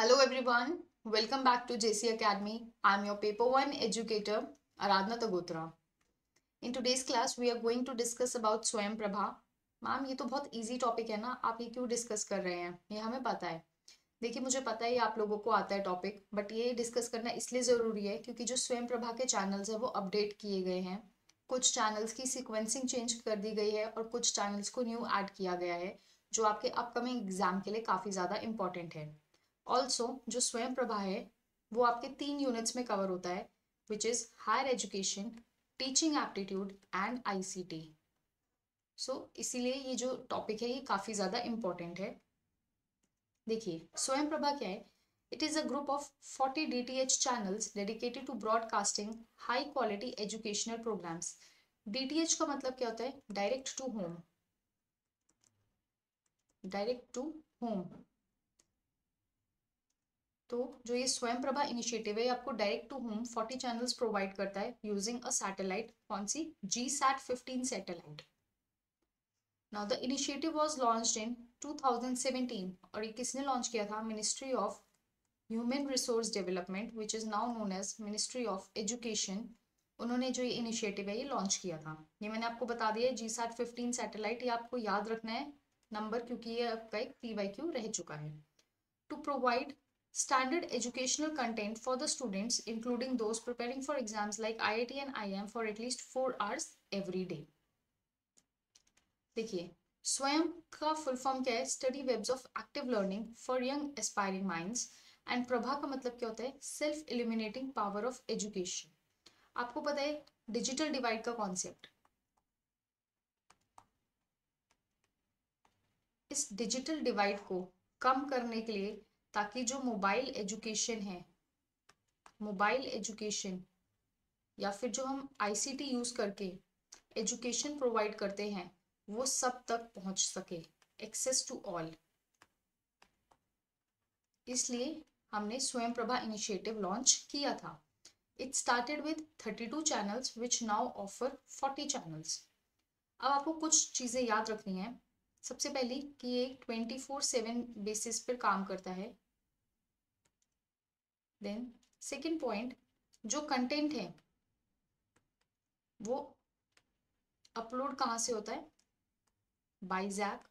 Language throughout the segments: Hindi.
Hello everyone, welcome back to JC Academy. I'm your paper 1 educator Aradhna Tagotra. In today's class we are going to discuss about स्वयं प्रभा. मैम ये तो बहुत इजी टॉपिक है ना, आप ये क्यों डिस्कस कर रहे हैं? ये हमें पता है. देखिए मुझे पता है ये आप लोगों को आता है टॉपिक, बट ये डिस्कस करना इसलिए ज़रूरी है क्योंकि जो स्वयं प्रभा के चैनल्स है वो अपडेट किए गए हैं. कुछ चैनल्स की सीक्वेंसिंग चेंज कर दी गई है और कुछ चैनल्स को न्यू ऐड किया गया है जो आपके अपकमिंग एग्जाम के लिए काफ़ी ज़्यादा इंपॉर्टेंट है. ऑल्सो जो स्वयं प्रभा है वो आपके 3 यूनिट्स में कवर होता है, which is higher education, teaching aptitude and ICT. So इसीलिए ये जो टॉपिक है ये काफ़ी ज़्यादा इंपॉर्टेंट है. देखिए स्वयं प्रभा क्या है. It is a group of 40 DTH channels dedicated to broadcasting high quality educational programmes. DTH का मतलब क्या होता है? Direct to home. Direct to home. तो जो ये स्वयं प्रभा इनिशिएटिव है आपको direct to home 40 channels provide करता है यूजिंग अ सैटेलाइट. कौन सी? GSAT-15 satellite. Now the initiative was launched in 2017 और ये किसने लॉन्च किया था? Ministry of human resource development which is now known as ministry of education. उन्होंने जो ये इनिशिएटिव है ये लॉन्च किया था. ये मैंने आपको बता दिया है GSAT-15 सैटेलाइट. ये आपको याद रखना है नंबर क्योंकि ये आपका एक PYQ रह चुका है. To provide standard educational content for the students including those preparing for exams like IIT and IIM for at least 4 hours every day. देखिए स्वयं का फुल फॉर्म क्या है? Study webs of active learning for young aspiring minds. And Prabha का मतलब क्या होता है? Self illuminating power of education. आपको पता है डिजिटल डिवाइड का कॉन्सेप्ट. इस डिजिटल डिवाइड को कम करने के लिए ताकि जो मोबाइल एजुकेशन या फिर जो हम ICT यूज करके एजुकेशन प्रोवाइड करते हैं वो सब तक पहुंच सके, एक्सेस टू ऑल. इसलिए हमने स्वयं प्रभा इनिशिएटिव लॉन्च किया था. It started with 32 channels which now offer 40 channels. अब आपको कुछ चीज़ें याद रखनी है. सबसे पहली कि ये 24/7 बेसिस पर काम करता है. देन सेकेंड पॉइंट, जो कंटेंट है वो अपलोड कहाँ से होता है? बाइजैक,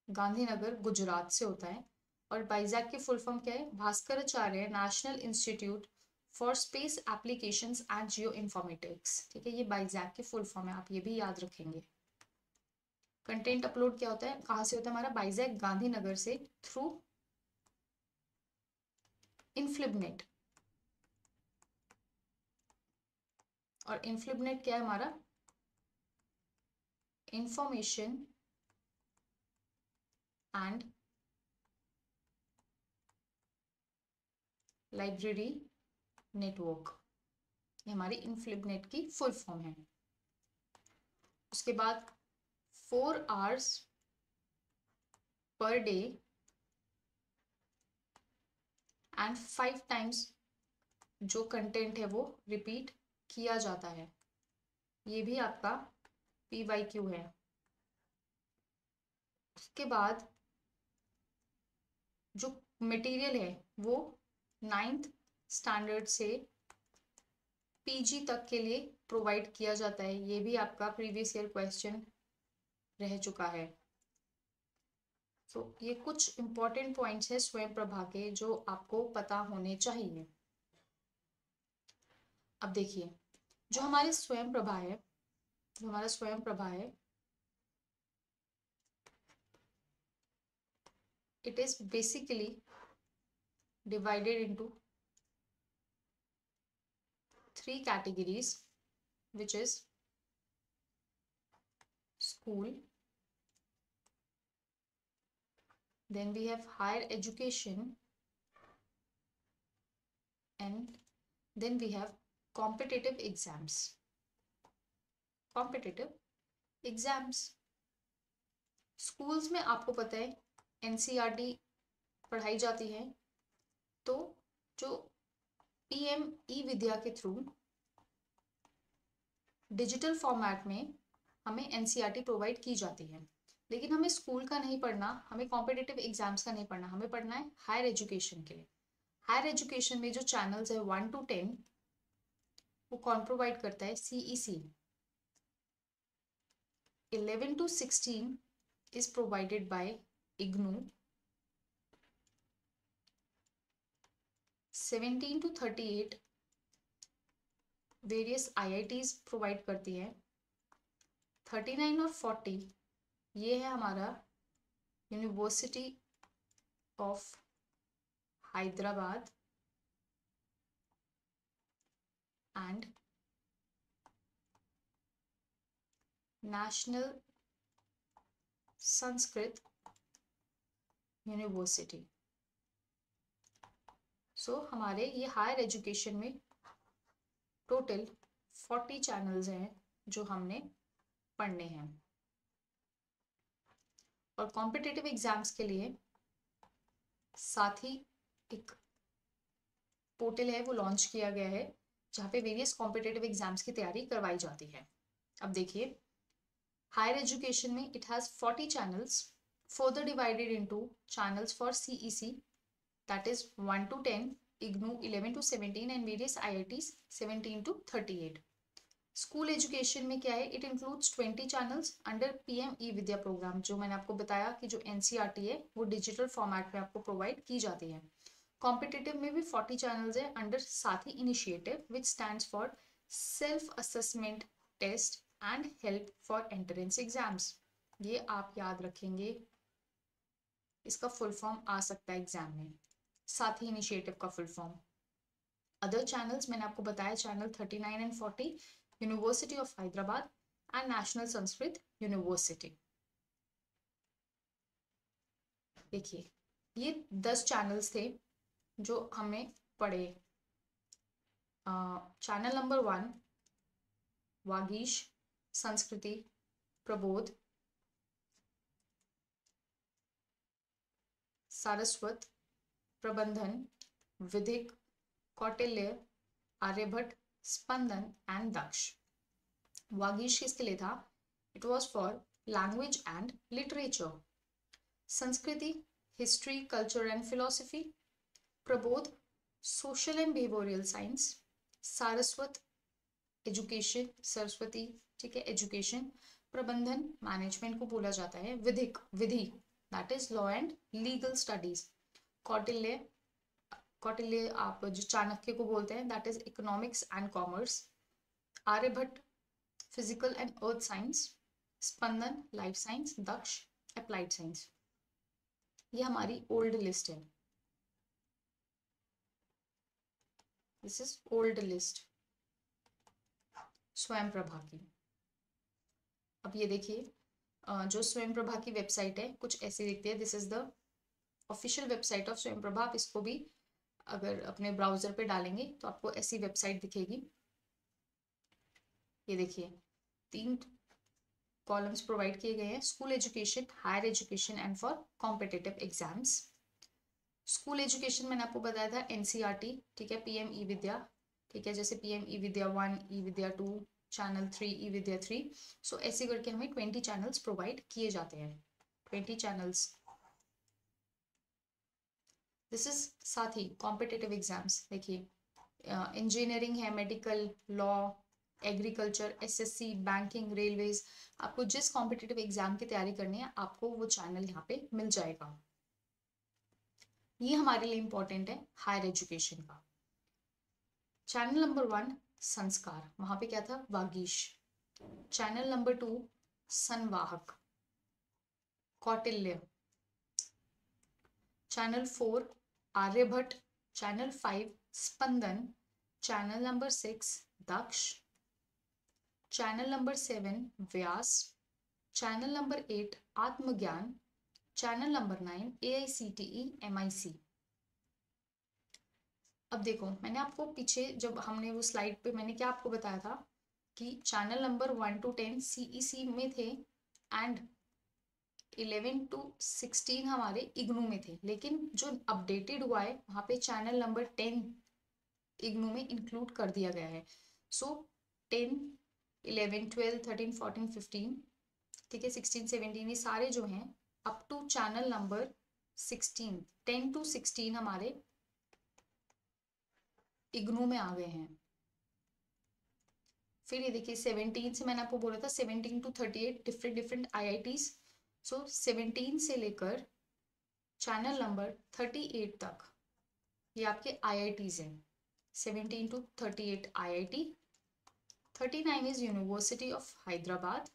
गांधीनगर, गुजरात से होता है. और बाइजैक की फुल फॉर्म क्या है? Bhaskaracharya national institute for space applications and geo informatics. ठीक है, ये बाइजैक की फुल फॉर्म है, आप ये भी याद रखेंगे. कंटेंट अपलोड क्या होता है, कहाँ से होता है हमारा? बाइजैक गांधीनगर से थ्रू इनफ्लिबनेट. और इनफ्लिबनेट क्या है हमारा? Information and library network. ये हमारी इनफ्लिबनेट की फुल फॉर्म है. उसके बाद 4 hours per day and 5 times जो कंटेंट है वो रिपीट किया जाता है. ये भी आपका PYQ है. उसके बाद जो मटेरियल है वो 9th स्टैंडर्ड से PG तक के लिए प्रोवाइड किया जाता है. ये भी आपका प्रीवियस ईयर क्वेश्चन रह चुका है. तो ये कुछ इंपॉर्टेंट पॉइंट्स है स्वयं प्रभा के जो आपको पता होने चाहिए. अब देखिए जो हमारे स्वयं प्रभा है, जो हमारा स्वयं प्रभा है, it is basically divided into 3 categories, which is school, then we have higher education, and then we have competitive exams. Competitive exams. Schools में आपको पता है NCERT पढ़ाई जाती है. तो जो PM ई-विद्या के थ्रू डिजिटल फॉर्मेट में हमें NCERT प्रोवाइड की जाती है. लेकिन हमें स्कूल का नहीं पढ़ना, हमें कॉम्पिटिटिव एग्जाम्स का नहीं पढ़ना, हमें पढ़ना है हायर एजुकेशन के लिए। हायर एजुकेशन में जो चैनल्स है 1 to 10 वो कौन प्रोवाइड करता है? CEC। 11 to 16 is provided by IGNOU। 17 to 38 various IITs provide करती है। 39 और 40 ये है हमारा university of Hyderabad and national Sanskrit university. So हमारे ये हायर एजुकेशन में टोटल 40 चैनल्स हैं जो हमने पढ़ने हैं। और कॉम्पिटिटिव एग्जाम्स के लिए साथ ही एक पोर्टल है वो लॉन्च किया गया है जहाँ पे वेरियस कॉम्पिटिटिव एग्जाम्स की तैयारी करवाई जाती है। अब देखिए, हायर एजुकेशन में it has 40 channels further divided into channels for CEC that is 1 to 10, IGNOU 11 to 17 and various IITs 17 to 38। School education में क्या है? It includes 20 channels under PM E-विद्या प्रोग्राम। जो मैंने आपको बताया कि जो NCERT है वो डिजिटल फॉर्मेट में आपको प्रोवाइड की जाती है। कॉम्पिटिटिव में भी 40 चैनल्स है under Sathee initiative which stands for self assessment test and help for entrance exams. ये आप याद रखेंगे, इसका फुल फॉर्म आ सकता है एग्जाम में, साथी इनिशिएटिव का फुल फॉर्म। अदर चैनल्स मैंने आपको बताया, channel 39 and 40 university of Hyderabad and national Sanskrit university. देखिए, ये 10 चैनल्स थे जो हमें पढ़े। चैनल नंबर 1 वागीश, संस्कृति, प्रबोध, सारस्वत, प्रबंधन, विधिक, कौटिल्य, आर्यभट्ट, स्पंदन एंड दक्ष। वागीश किसके लिए था? It was for language and literature. Sanskriti, history, culture and philosophy. Prabodh, social and behavioural science. Saraswat, education, Saraswati, ठीक है, एजुकेशन। प्रबंधन, मैनेजमेंट को बोला जाता है। विधिक, विधि, that is law and legal studies. Kautilya, Kautilya आप जो चाणक्य को बोलते हैं, that is economics and commerce. Aryabhatta, physical and earth science. Spandan, life science. Daksh, applied science. ये हमारी ओल्ड लिस्ट है। This is old list Swayam Prabha की। अब ये देखिए, जो स्वयं प्रभा की वेबसाइट है कुछ ऐसी दिखती है। This is the official website of स्वयं प्रभा। आप इसको भी अगर अपने ब्राउजर पे डालेंगे तो आपको ऐसी वेबसाइट दिखेगी। ये देखिए, 3 कॉलम्स प्रोवाइड किए गए हैं, school education, higher education and for competitive exams. School education मैंने आपको बताया था NCERT, ठीक है, PM E-विद्या, ठीक है, जैसे PM E-विद्या 1, E-विद्या 2, चैनल 3, E-विद्या 3। सो ऐसे करके हमें 20 चैनल्स प्रोवाइड किए जाते हैं, 20 चैनल्स। दिस इज साथ ही कॉम्पिटिटिव एग्जाम्स। देखिए, इंजीनियरिंग है, medical, law, agriculture, SSC, banking, railways, आपको जिस कॉम्पिटिटिव एग्जाम की तैयारी करनी है आपको वो चैनल यहाँ पे मिल जाएगा। ये हमारे लिए इंपॉर्टेंट है हायर एजुकेशन का। चैनल नंबर 1 संस्कार, वहां पे क्या था? वागीश। चैनल नंबर 2 संवाहक, कौटिल्य। चैनल 4 आर्यभट्ट। चैनल 5 स्पंदन। चैनल नंबर 6 दक्ष। चैनल नंबर 7 व्यास। चैनल नंबर 8 आत्मज्ञान। Channel number 9 AICTE MIC। अब देखो, मैंने आपको पीछे जब हमने वो स्लाइड पे मैंने क्या आपको बताया था कि चैनल नंबर 1 to 10 CEC में थे एंड 11 to 16 हमारे इग्नू में थे, लेकिन जो अपडेटेड हुआ है वहां पे चैनल नंबर 10 इग्नू में इंक्लूड कर दिया गया है। सो 10, 11, 12, 13, 14, 15 ठीक है, 16, 17 ये सारे जो हैं up to channel number 16, 10 to 16 हमारे इग्नू में आ गए हैं। फिर ये देखिए 17 से मैंने आपको बोला था 17 to 38 डिफरेंट डिफरेंट IITs। सो 17 से लेकर चैनल नंबर 38 तक ये आपके IITs हैं। 17 to 38 IIT, 39 is University of Hyderabad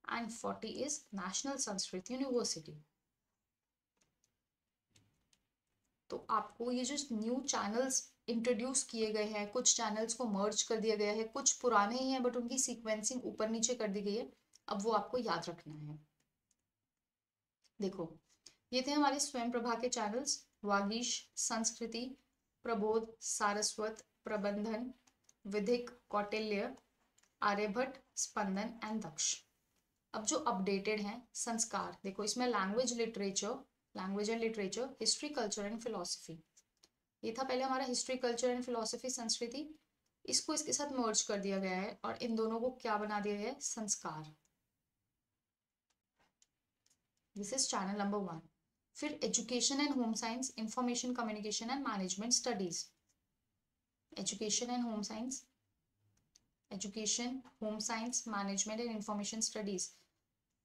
and 40 is National Sanskrit University। तो आपको ये जो न्यू चैनल्स इंट्रोड्यूस किए गए हैं, कुछ चैनल्स को मर्ज कर दिया गया है, कुछ पुराने ही हैं बट उनकी सीक्वेंसिंग ऊपर नीचे कर दी गई है, अब वो आपको याद रखना है। देखो ये थे हमारे स्वयं प्रभा के चैनल्स, वागीश, संस्कृति, प्रबोध, सारस्वत, प्रबंधन, विधिक, कौटिल्य, आर्यभट्ट, स्पंदन एंड दक्ष। अब जो अपडेटेड हैं संस्कार, देखो इसमें language and literature, history, culture and philosophy. ये था पहले हमारा हिस्ट्री, कल्चर एंड फिलोसफी, संस्कृति, इसको इसके साथ मर्ज कर दिया गया है और इन दोनों को क्या बना दिया गया है, संस्कार। This is channel number 1। फिर education and home science, information communication and management studies. Education and home science, education, home science, management and information studies,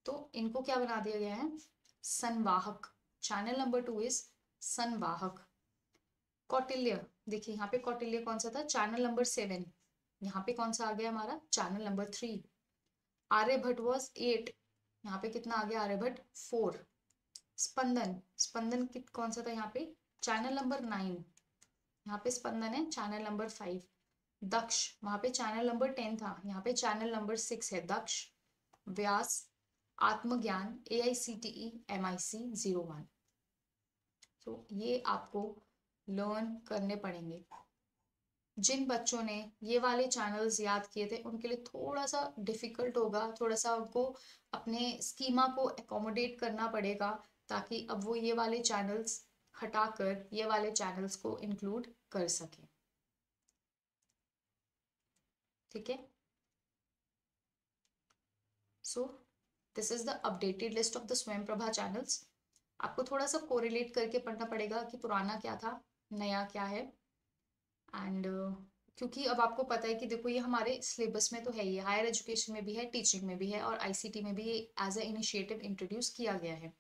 तो इनको क्या बना दिया गया है, संवाहक। चैनल नंबर 2 इज संवाहक। कौटिल्य, देखिए यहाँ पे कौटिल्य कौन सा था, चैनल नंबर 7। यहाँ पे कौन सा आ गया हमारा, चैनल नंबर 3। आर्यभट्ट वॉज 8, यहाँ पे कितना आ गया आर्यभट्ट, 4। स्पंदन कौन सा था यहाँ पे, चैनल नंबर 9, यहाँ पे स्पंदन है चैनल नंबर 5। दक्ष वहां पे चैनल नंबर 10 था, यहाँ पे चैनल नंबर 6 है दक्ष। व्यास, आत्मज्ञान, AICTE MIC 01। तो ये आपको लर्न करने पड़ेंगे। जिन बच्चों ने ये वाले चैनल्स याद किए थे उनके लिए थोड़ा सा डिफिकल्ट होगा, थोड़ा सा उनको अपने स्कीमा को एकोमोडेट करना पड़ेगा, ताकि अब वो ये वाले चैनल्स हटाकर ये वाले चैनल्स को इंक्लूड कर सकें। ठीक है, so this is the updated list of the स्वयं प्रभा चैनल्स। आपको थोड़ा सा कोरिलेट करके पढ़ना पड़ेगा कि पुराना क्या था, नया क्या है। एंड क्योंकि अब आपको पता है कि देखो ये हमारे सिलेबस में तो है ही, हायर एजुकेशन में भी है, टीचिंग में भी है और ICT में भी एज ए इनिशिएटिव इंट्रोड्यूस किया गया है।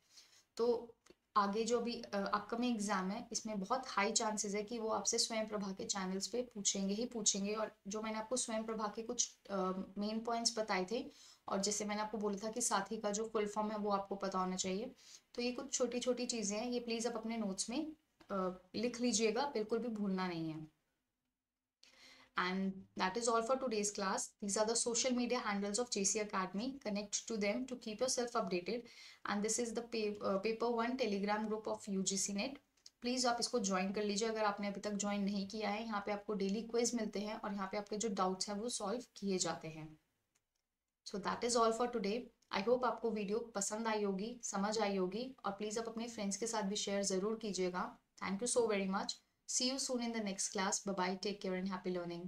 तो आगे जो भी अपकमिंग एग्जाम है इसमें बहुत हाई चांसेस है कि वो आपसे स्वयं प्रभा के चैनल्स पे पूछेंगे ही पूछेंगे। और जो मैंने आपको स्वयं प्रभा के कुछ मेन पॉइंट्स बताए थे, और जैसे मैंने आपको बोला था कि साथी का जो फुल फॉर्म है वो आपको पता होना चाहिए, तो ये कुछ छोटी छोटी चीज़ें हैं, ये प्लीज़ आप अपने नोट्स में लिख लीजिएगा, बिल्कुल भी भूलना नहीं है। And that is all for today's class. These are the social media handles of JC Academy. Connect to them to keep yourself updated. And this is the paper 1 telegram group of UGC net. Please आप इसको ज्वाइन कर लीजिए अगर आपने अभी तक ज्वाइन नहीं किया है। यहाँ पे आपको डेली क्विज मिलते हैं और यहाँ पे आपके जो डाउट्स हैं वो सॉल्व किए जाते हैं। So that is all for today. I hope आपको वीडियो पसंद आई होगी, समझ आई होगी, और प्लीज़ आप अपने फ्रेंड्स के साथ भी शेयर ज़रूर कीजिएगा। Thank you so very much. See you soon in the next class. Bye bye. Take care and happy learning.